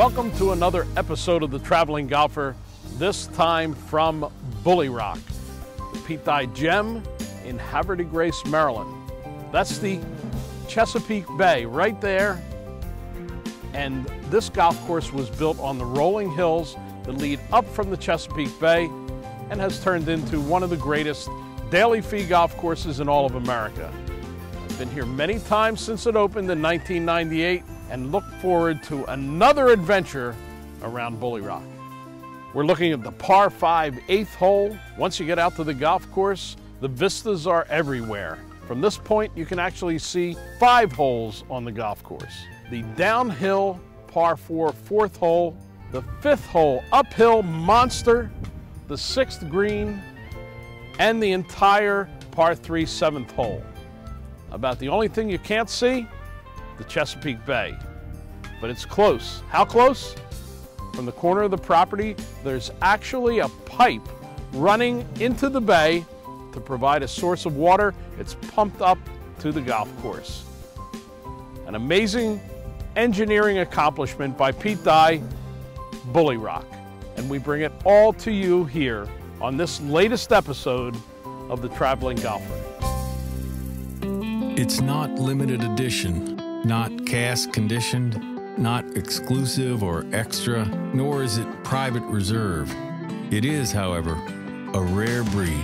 Welcome to another episode of the Traveling Golfer, this time from Bulle Rock, the Pete Dye Gem in Havre de Grace, Maryland. That's the Chesapeake Bay right there. And this golf course was built on the rolling hills that lead up from the Chesapeake Bay and has turned into one of the greatest daily fee golf courses in all of America. I've been here many times since it opened in 1998 and look forward to another adventure around Bulle Rock. We're looking at the par 5 8th hole. Once you get out to the golf course, the vistas are everywhere. From this point, you can actually see 5 holes on the golf course. The downhill par 4 4th hole, the 5th hole uphill monster, the 6th green, and the entire par 3 7th hole. About the only thing you can't see, the Chesapeake Bay. But it's close. How close? From the corner of the property, there's actually a pipe running into the bay to provide a source of water. It's pumped up to the golf course. An amazing engineering accomplishment by Pete Dye, Bulle Rock. And we bring it all to you here on this latest episode of the Traveling Golfer. It's not limited edition, not cast conditioned, not exclusive or extra, nor is it private reserve. It is, however, a rare breed.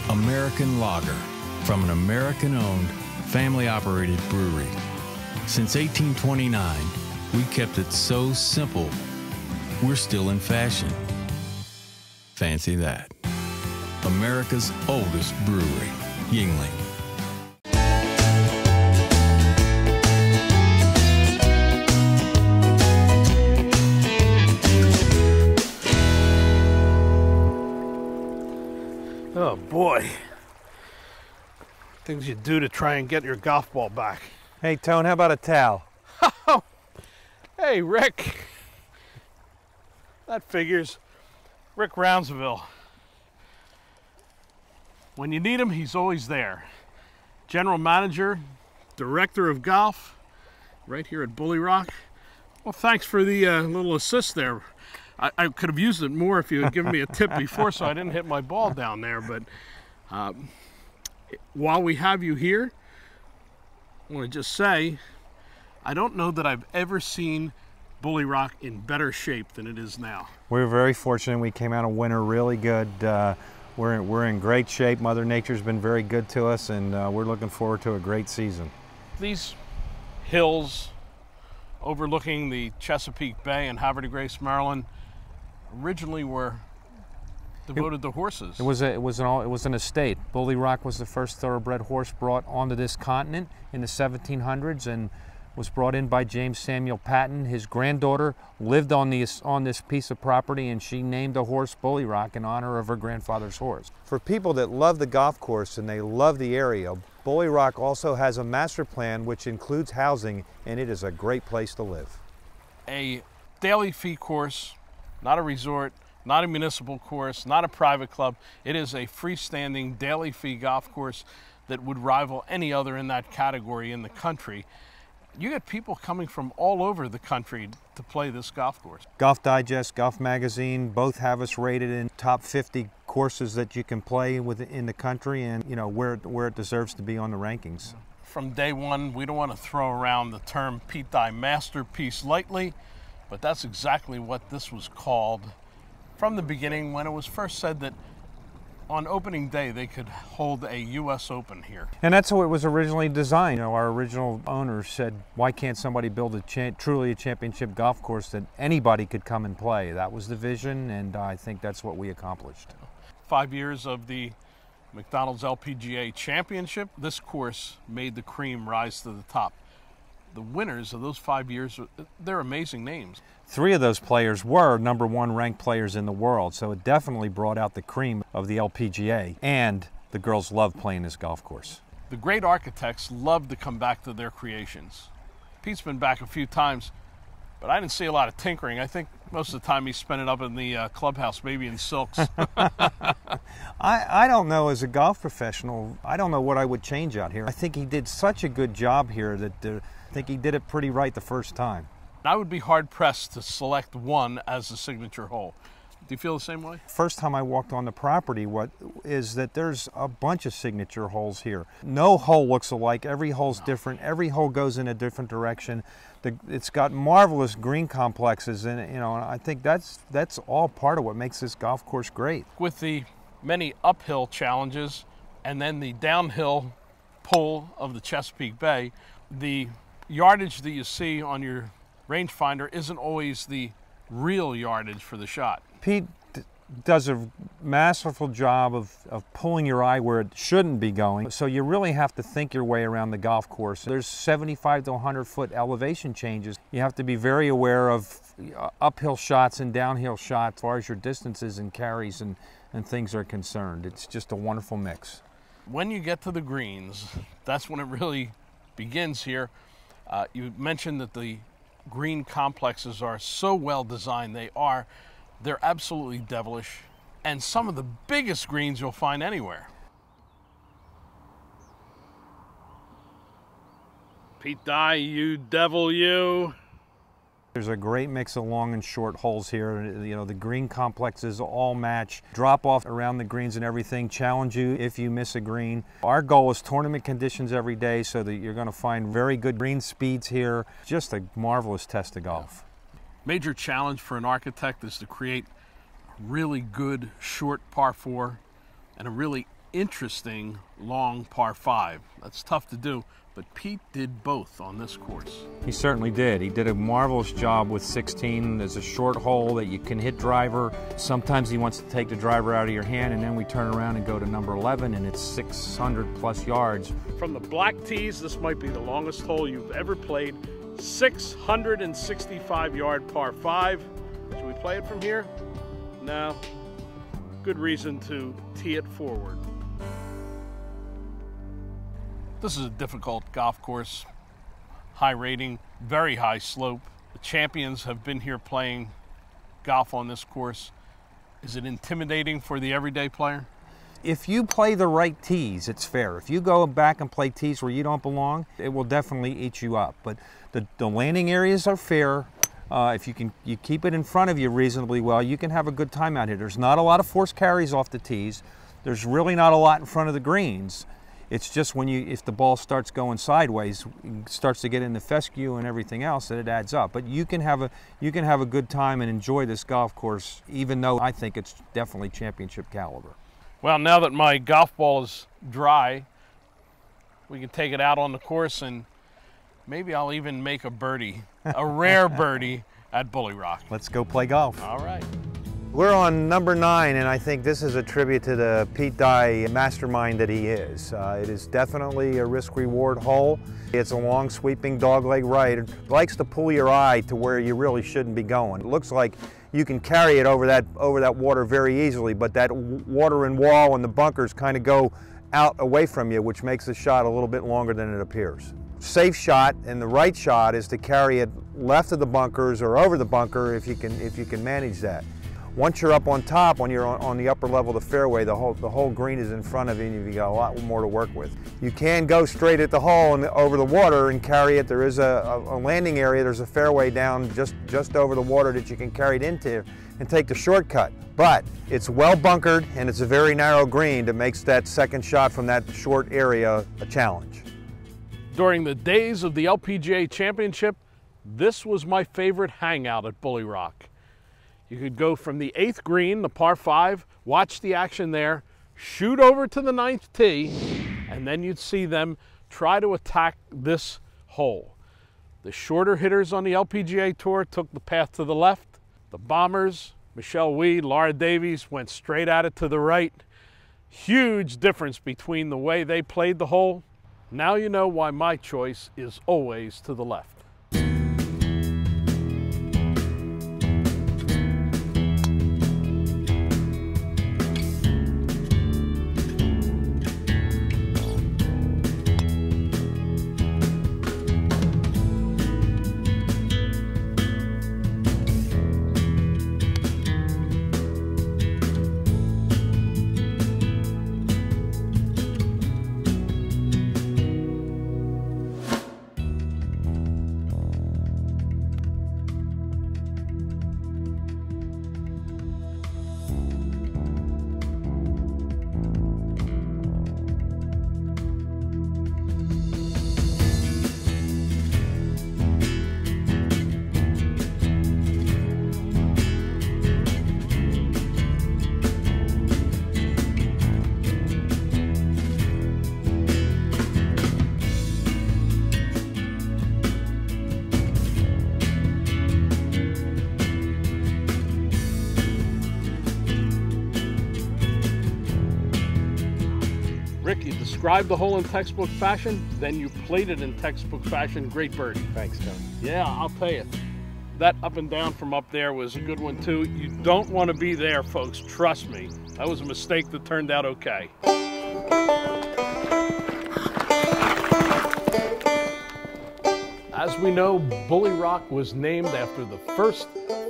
American lager from an American-owned, family-operated brewery. Since 1829, we kept it so simple, we're still in fashion. Fancy that. America's oldest brewery, Yuengling. Oh boy, things you do to try and get your golf ball back. Hey Tone, how about a towel? Hey Rick, that figures. Rick Roundsville. When you need him, he's always there. General manager, director of golf, right here at Bulle Rock. Well, thanks for the little assist there. I could have used it more if you had given me a tip before so I didn't hit my ball down there. But while we have you here, I want to just say, I don't know that I've ever seen Bulle Rock in better shape than it is now. We're very fortunate. We came out of winter really good. We're in great shape. Mother Nature's been very good to us, and we're looking forward to a great season. These hills overlooking the Chesapeake Bay in Havre de Grace, Maryland, originally were devoted to horses. It was an estate. Bulle Rock was the first thoroughbred horse brought onto this continent in the 1700s and was brought in by James Samuel Patton. His granddaughter lived on this piece of property, and she named a horse Bulle Rock in honor of her grandfather's horse. For people that love the golf course and they love the area, Bulle Rock also has a master plan which includes housing, and it is a great place to live. A daily fee course, not a resort, not a municipal course, not a private club. It is a freestanding daily fee golf course that would rival any other in that category in the country. You get people coming from all over the country to play this golf course. Golf Digest, Golf Magazine, both have us rated in top 50 courses that you can play in the country, and you know where it deserves to be on the rankings. From day one, we don't want to throw around the term Pete Dye masterpiece lightly, but that's exactly what this was called from the beginning when it was first said that on opening day they could hold a U.S. Open here. And that's how it was originally designed. You know, our original owners said, why can't somebody build truly a championship golf course that anybody could come and play? That was the vision, and I think that's what we accomplished. 5 years of the McDonald's LPGA Championship, this course made the cream rise to the top. The winners of those 5 years, they're amazing names. 3 of those players were #1 ranked players in the world, so it definitely brought out the cream of the LPGA, and the girls loved playing this golf course. The great architects loved to come back to their creations. Pete's been back a few times, but I didn't see a lot of tinkering. I think most of the time he spent it up in the clubhouse, maybe in silks. I don't know, as a golf professional, I don't know what I would change out here. I think he did such a good job here that I think he did it pretty right the first time. I would be hard-pressed to select one as the signature hole. Do you feel the same way? First time I walked on the property, what is that there's a bunch of signature holes here. No hole looks alike. Every hole's different. Every hole goes in a different direction. It's got marvelous green complexes, and you know, I think that's all part of what makes this golf course great. With the many uphill challenges and then the downhill pull of the Chesapeake Bay, the yardage that you see on your rangefinder isn't always the real yardage for the shot. Pete does a masterful job of pulling your eye where it shouldn't be going. So you really have to think your way around the golf course. There's 75 to 100 foot elevation changes. You have to be very aware of uphill shots and downhill shots as far as your distances and carries and things are concerned. It's just a wonderful mix. When you get to the greens, that's when it really begins here. You mentioned that the green complexes are so well designed. They're absolutely devilish, and some of the biggest greens you'll find anywhere. Pete Dye, you devil you. There's a great mix of long and short holes here. You know, the green complexes all match. Drop off around the greens and everything. Challenge you if you miss a green. Our goal is tournament conditions every day so that you're going to find very good green speeds here. Just a marvelous test of golf. Major challenge for an architect is to create a really good short par 4 and a really interesting long par 5. That's tough to do, but Pete did both on this course. He certainly did. He did a marvelous job with 16. There's a short hole that you can hit driver. Sometimes he wants to take the driver out of your hand, and then we turn around and go to number 11, and it's 600 plus yards. From the black tees, this might be the longest hole you've ever played. 665-yard par 5. Should we play it from here? No. Good reason to tee it forward. This is a difficult golf course. High rating, very high slope. The champions have been here playing golf on this course. Is it intimidating for the everyday player? If you play the right tees, it's fair. If you go back and play tees where you don't belong, it will definitely eat you up. But the landing areas are fair. If you keep it in front of you reasonably well, you can have a good time out here. There's not a lot of forced carries off the tees. There's really not a lot in front of the greens. It's just if the ball starts going sideways, starts to get into fescue and everything else, that it adds up. But you can have a good time and enjoy this golf course, even though I think it's definitely championship caliber. Well, now that my golf ball is dry, we can take it out on the course and maybe I'll even make a birdie, a rare birdie at Bulle Rock. Let's go play golf. All right. We're on number 9, and I think this is a tribute to the Pete Dye mastermind that he is. It is definitely a risk-reward hole. It's a long, sweeping dogleg right. It likes to pull your eye to where you really shouldn't be going. It looks like you can carry it over that water very easily, but that water and wall and the bunkers kind of go out away from you, which makes the shot a little bit longer than it appears. Safe shot and the right shot is to carry it left of the bunkers or over the bunker if you can manage that. Once you're up on top, when you're on the upper level of the fairway, the whole green is in front of you and you've got a lot more to work with. You can go straight at the hole and over the water and carry it. There is a landing area, there's a fairway down just over the water that you can carry it into and take the shortcut. But it's well bunkered and it's a very narrow green that makes that second shot from that short area a challenge. During the days of the LPGA Championship, this was my favorite hangout at Bulle Rock. You could go from the 8th green, the par 5, watch the action there, shoot over to the 9th tee, and then you'd see them try to attack this hole. The shorter hitters on the LPGA Tour took the path to the left. The bombers, Michelle Wie, Laura Davies, went straight at it to the right. Huge difference between the way they played the hole. Now you know why my choice is always to the left. described the hole in textbook fashion, then you played it in textbook fashion. Great birdie. Thanks, John. Yeah, I'll tell you. That up and down from up there was a good one too. You don't want to be there, folks. Trust me. That was a mistake that turned out okay. As we know, Bulle Rock was named after the first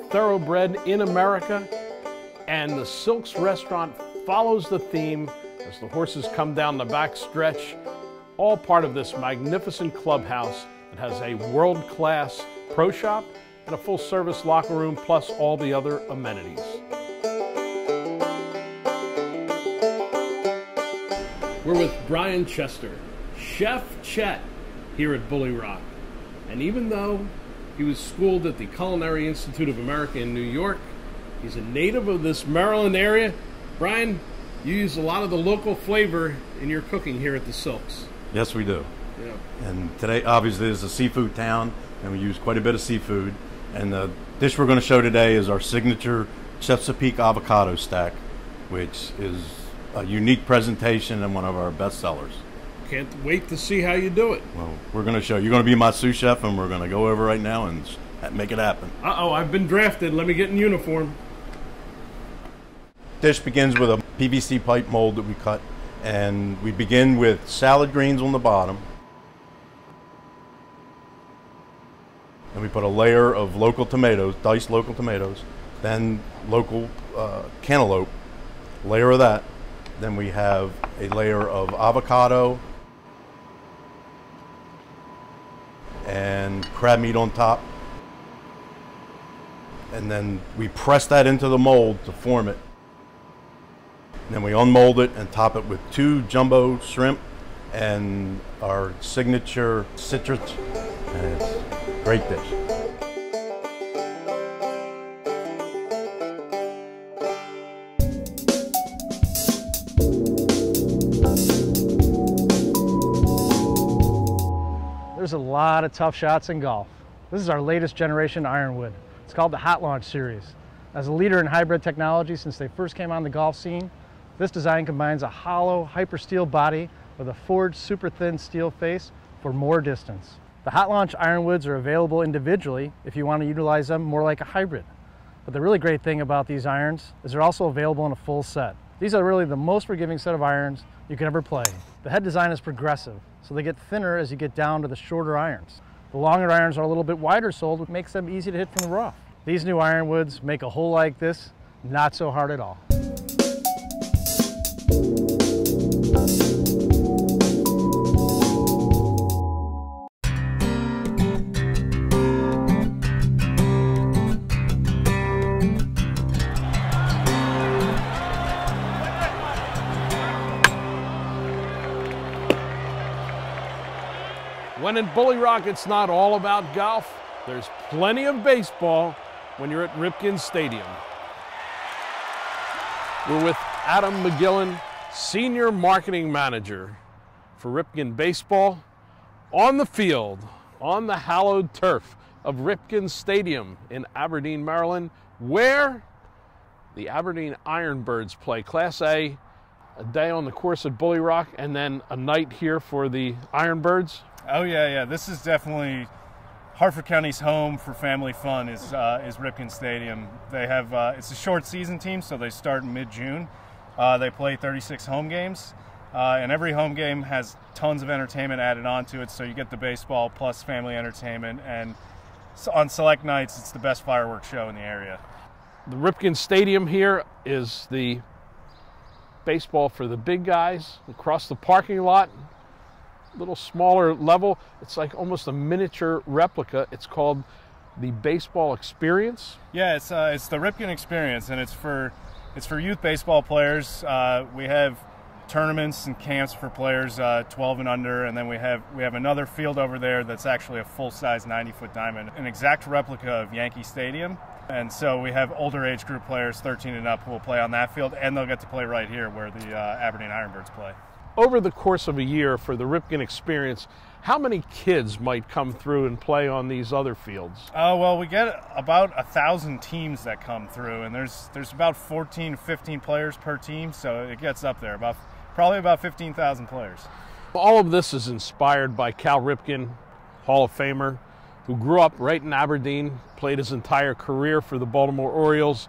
thoroughbred in America, and the Silks restaurant follows the theme as the horses come down the back stretch, all part of this magnificent clubhouse that has a world-class pro shop and a full-service locker room, plus all the other amenities. We're with Brian Chester, Chef Chet, here at Bulle Rock. And even though he was schooled at the Culinary Institute of America in New York, he's a native of this Maryland area. Brian, you use a lot of the local flavor in your cooking here at the Silks. Yes, we do. Yeah. And today, obviously, is a seafood town, and we use quite a bit of seafood. And the dish we're going to show today is our signature Chesapeake avocado stack, which is a unique presentation and one of our best sellers. Can't wait to see how you do it. Well, we're going to show you. You're going to be my sous chef, and we're going to go over right now and make it happen. Uh-oh, I've been drafted. Let me get in uniform. Dish begins with a PVC pipe mold that we cut, and we begin with salad greens on the bottom. And we put a layer of local tomatoes, diced local tomatoes, then local cantaloupe, layer of that. Then we have a layer of avocado and crab meat on top. And then we press that into the mold to form it. And then we unmold it and top it with 2 jumbo shrimp and our signature citrus. And it's a great dish. There's a lot of tough shots in golf. This is our latest generation ironwood. It's called the Hot Launch Series. As a leader in hybrid technology since they first came on the golf scene, this design combines a hollow hyper-steel body with a forged super thin steel face for more distance. The Hot Launch ironwoods are available individually if you want to utilize them more like a hybrid. But the really great thing about these irons is they're also available in a full set. These are really the most forgiving set of irons you can ever play. The head design is progressive, so they get thinner as you get down to the shorter irons. The longer irons are a little bit wider soled, which makes them easy to hit from the rough. These new ironwoods make a hole like this not so hard at all. When in Bulle Rock, it's not all about golf. There's plenty of baseball when you're at Ripken Stadium. We're with Adam McGillen, Senior Marketing Manager for Ripken Baseball, on the field, on the hallowed turf of Ripken Stadium in Aberdeen, Maryland, where the Aberdeen Ironbirds play Class A day on the course at Bulle Rock, and then a night here for the Ironbirds. Oh yeah. This is definitely Hartford County's home for family fun. Is Ripken Stadium. They have it's a short season team, so they start in mid-June. They play 36 home games, and every home game has tons of entertainment added onto it. So you get the baseball plus family entertainment, and on select nights, it's the best fireworks show in the area. The Ripken Stadium here is the baseball for the big guys. Across the parking lot, little smaller level, it's like almost a miniature replica. It's called the Baseball Experience. Yeah, it's the Ripken Experience, and it's for youth baseball players. We have tournaments and camps for players 12 and under, and then we have another field over there that's actually a full-size 90-foot diamond, an exact replica of Yankee Stadium. And so we have older age group players, 13 and up, who will play on that field, and they'll get to play right here where the Aberdeen Ironbirds play. Over the course of a year for the Ripken Experience, how many kids might come through and play on these other fields? Well, we get about 1,000 teams that come through, and there's about 14, 15 players per team, so it gets up there. About probably about 15,000 players. All of this is inspired by Cal Ripken, Hall of Famer, who grew up right in Aberdeen, played his entire career for the Baltimore Orioles.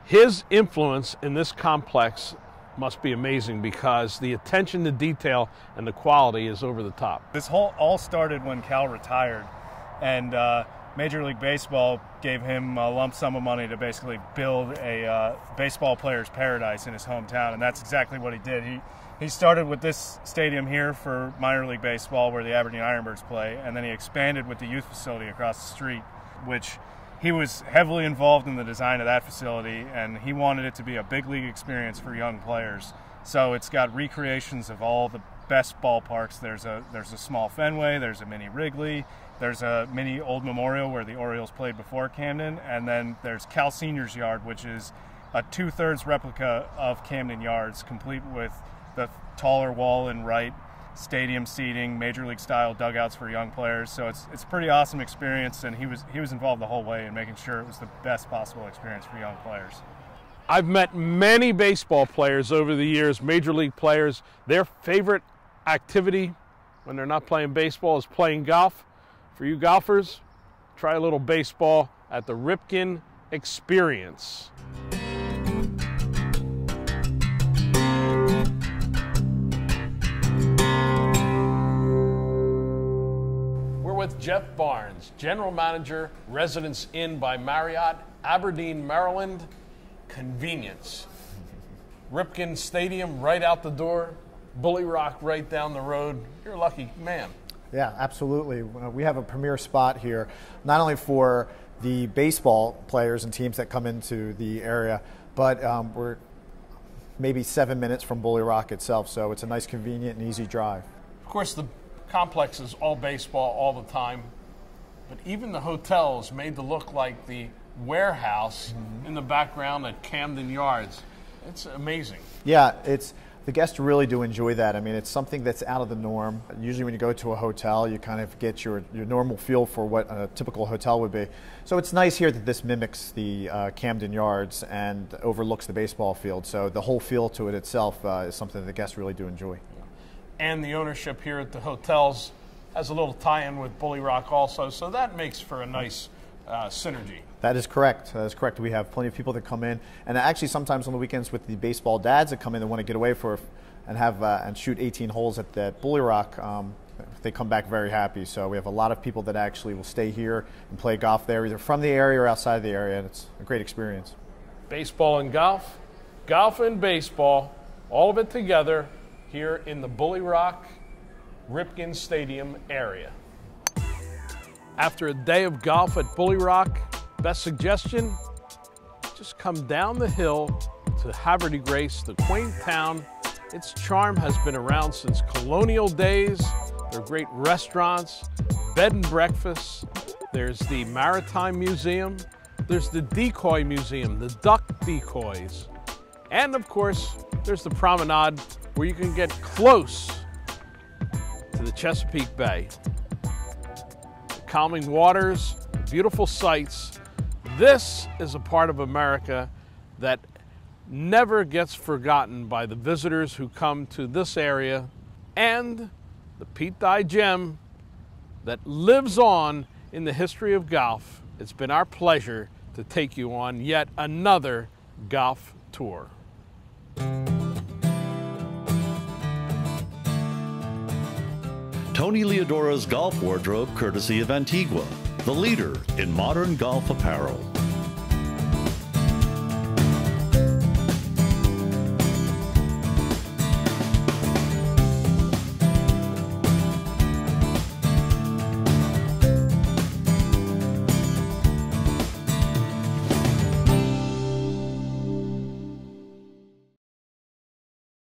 His influence in this complex must be amazing because the attention to detail and the quality is over the top. This all started when Cal retired, and Major League Baseball gave him a lump sum of money to basically build a baseball player's paradise in his hometown, and that's exactly what he did. He started with this stadium here for minor league baseball where the Aberdeen Ironbirds play, and then he expanded with the youth facility across the street, which he was heavily involved in the design of that facility, and he wanted it to be a big league experience for young players. So it's got recreations of all the best ballparks. There's a small Fenway, there's a mini Wrigley, there's a mini Old Memorial where the Orioles played before Camden, and then there's Cal Seniors Yard, which is a 2/3 replica of Camden Yards, complete with the taller wall and right, stadium seating, major league style dugouts for young players. So it's a pretty awesome experience, and he was involved the whole way in making sure it was the best possible experience for young players. I've met many baseball players over the years, major league players. Their favorite activity when they're not playing baseball is playing golf. For you golfers, try a little baseball at the Ripken Experience. With Jeff Barnes, General Manager, Residence Inn by Marriott, Aberdeen, Maryland. Convenience. Ripken Stadium right out the door, Bulle Rock right down the road. You're a lucky man. Yeah, absolutely. We have a premier spot here, not only for the baseball players and teams that come into the area, but we're maybe 7 minutes from Bulle Rock itself, so it's a nice, convenient, and easy drive. Of course, the complex is all baseball all the time, but even the hotel is made to look like the warehouse in the background at Camden Yards. It's amazing. Yeah, the guests really do enjoy that. I mean, it's something that's out of the norm. Usually when you go to a hotel, you kind of get your normal feel for what a typical hotel would be. So it's nice here that this mimics the Camden Yards and overlooks the baseball field. So the whole feel to it itself is something that the guests really do enjoy. And the ownership here at the hotels has a little tie-in with Bulle Rock also, so that makes for a nice synergy. That is correct. That is correct. We have plenty of people that come in, and actually sometimes on the weekends with the baseball dads that come in and want to get away and shoot 18 holes at that Bulle Rock, they come back very happy. So we have a lot of people that actually will stay here and play golf there, either from the area or outside the area, and it's a great experience. Baseball and golf, golf and baseball, all of it together here in the Bulle Rock Ripken Stadium area. After a day of golf at Bulle Rock, best suggestion, just come down the hill to Havre de Grace, the quaint town. Its charm has been around since colonial days. There are great restaurants, bed and breakfasts. There's the Maritime Museum. There's the Decoy Museum, the duck decoys. And of course, there's the promenade where you can get close to the Chesapeake Bay. The calming waters, beautiful sights. This is a part of America that never gets forgotten by the visitors who come to this area, and the Pete Dye gem that lives on in the history of golf. It's been our pleasure to take you on yet another golf tour. Tony Leodora's golf wardrobe, courtesy of Antigua, the leader in modern golf apparel.